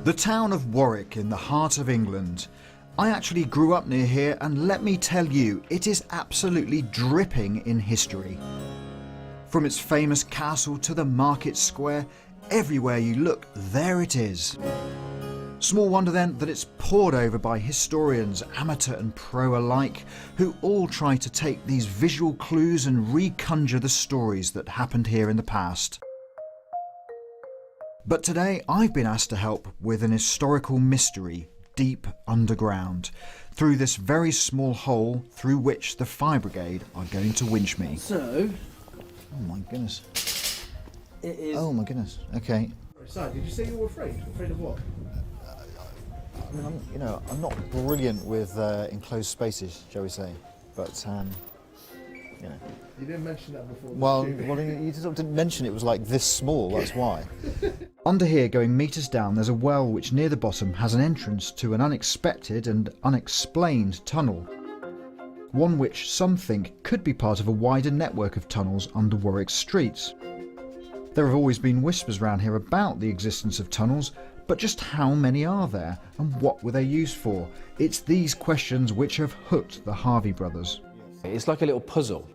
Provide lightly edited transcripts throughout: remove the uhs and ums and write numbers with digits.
The town of Warwick in the heart of England. I actually grew up near here, and let me tell you, it is absolutely dripping in history. From its famous castle to the market square, everywhere you look, there it is. Small wonder then that it's pored over by historians, amateur and pro alike, who all try to take these visual clues and reconjure the stories that happened here in the past. But today I've been asked to help with an historical mystery deep underground, through this very small hole through which the fire brigade are going to winch me. So... Oh my goodness. It is... Oh my goodness, okay. So, did you say you were afraid? Afraid of what? I mean, I'm not brilliant with enclosed spaces, shall we say, but, You didn't mention that before. Well, you just didn't mention it was like this small, that's why. Under here, going metres down, there's a well which near the bottom has an entrance to an unexpected and unexplained tunnel. One which some think could be part of a wider network of tunnels under Warwick streets. There have always been whispers around here about the existence of tunnels, but just how many are there and what were they used for? It's these questions which have hooked the Harvey brothers. It's like a little puzzle.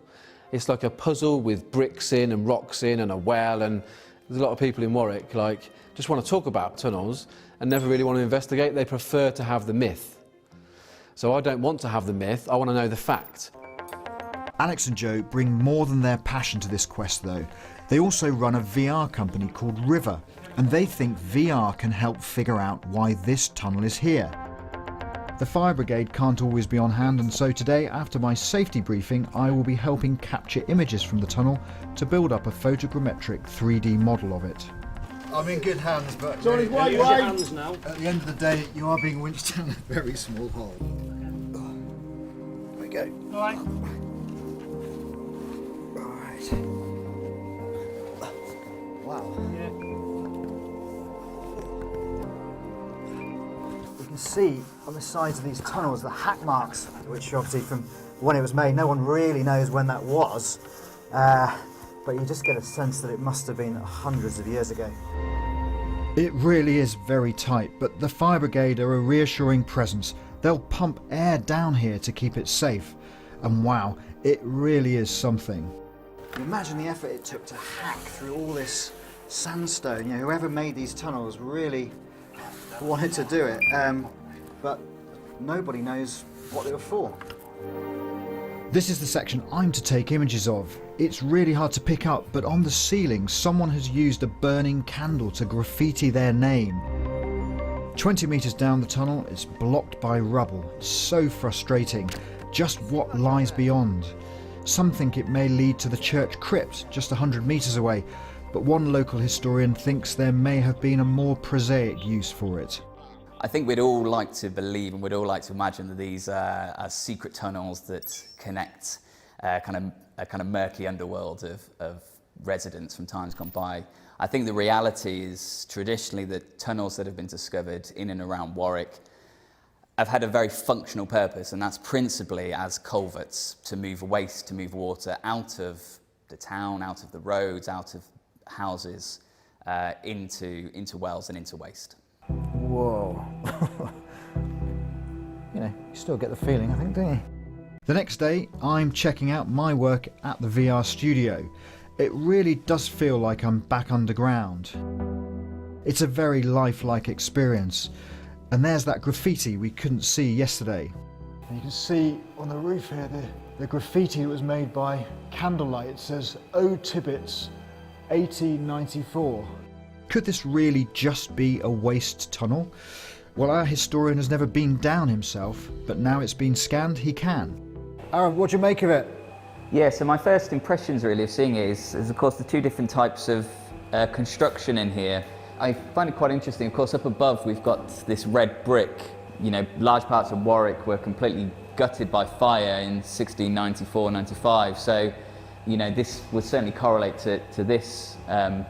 It's like a puzzle with bricks in and rocks in and a well, and there's a lot of people in Warwick just want to talk about tunnels and never really want to investigate. They prefer to have the myth. So I don't want to have the myth, I want to know the fact. Alex and Joe bring more than their passion to this quest though. They also run a VR company called River, and they think VR can help figure out why this tunnel is here. The fire brigade can't always be on hand, and so today, after my safety briefing, I will be helping capture images from the tunnel to build up a photogrammetric 3D model of it. I'm in good hands, but Johnny, why you hands now? At the end of the day, you are being winched down a very small hole. There we go. All right. Alright. Wow. Yeah. You can see on the sides of these tunnels the hack marks, which obviously from when it was made, no one really knows when that was, but you just get a sense that it must have been hundreds of years ago. It really is very tight, but the fire brigade are a reassuring presence. They'll pump air down here to keep it safe, and wow, it really is something. You imagine the effort it took to hack through all this sandstone. Whoever made these tunnels really wanted to do it, but nobody knows what they were for. This is the section I'm to take images of. It's really hard to pick up, but on the ceiling someone has used a burning candle to graffiti their name. 20 metres down the tunnel, it's blocked by rubble. It's so frustrating. Just what lies beyond? Some think it may lead to the church crypt just 100 metres away, but one local historian thinks there may have been a more prosaic use for it. I think we'd all like to believe and we'd all like to imagine that these are secret tunnels that connect a kind of murky underworld of residents from times gone by. I think the reality is traditionally that tunnels that have been discovered in and around Warwick have had a very functional purpose, and that's principally as culverts to move waste, to move water out of the town, out of the roads, out of houses, into wells and into waste. Whoa. You still get the feeling, I think, don't you? The next day, I'm checking out my work at the VR studio. It really does feel like I'm back underground. It's a very lifelike experience. And there's that graffiti we couldn't see yesterday. You can see on the roof here the graffiti that was made by candlelight. It says, "O Tibbets, 1894. Could this really just be a waste tunnel? Well, our historian has never been down himself, but now it's been scanned, he can. Aaron, what do you make of it? Yeah, so my first impressions really of seeing it is of course the two different types of construction in here. I find it quite interesting. Of course, up above we've got this red brick. Large parts of Warwick were completely gutted by fire in 1694-95. So, this would certainly correlate to this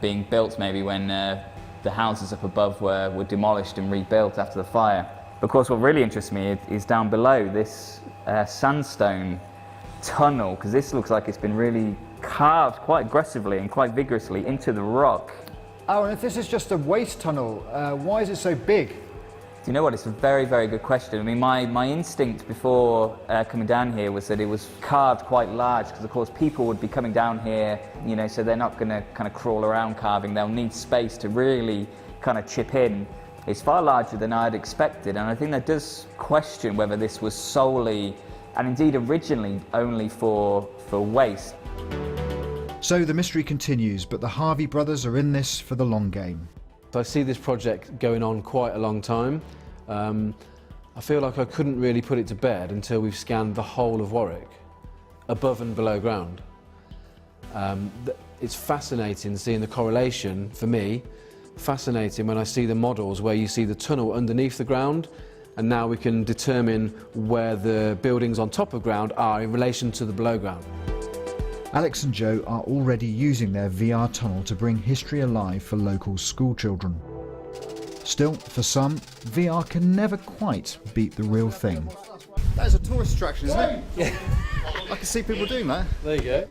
being built maybe when the houses up above were demolished and rebuilt after the fire. But of course, what really interests me is down below this sandstone tunnel, because this looks like it's been really carved quite aggressively and quite vigorously into the rock. Oh, and if this is just a waste tunnel, why is it so big? Do you know what? It's a very, very good question. I mean, my instinct before coming down here was that it was carved quite large, because of course people would be coming down here, you know, so they're not going to kind of crawl around carving. They'll need space to really kind of chip in. It's far larger than I'd expected, and I think that does question whether this was solely, and indeed originally, only for waste. So the mystery continues, but the Harvey brothers are in this for the long game. I see this project going on quite a long time. I feel like I couldn't really put it to bed until we've scanned the whole of Warwick, above and below ground. It's fascinating seeing the correlation, for me, fascinating when I see the models where you see the tunnel underneath the ground, and now we can determine where the buildings on top of ground are in relation to the below ground. Alex and Joe are already using their VR tunnel to bring history alive for local school children. Still, for some, VR can never quite beat the real thing. That is a tourist attraction, isn't it? Yeah. I can see people doing that. There you go.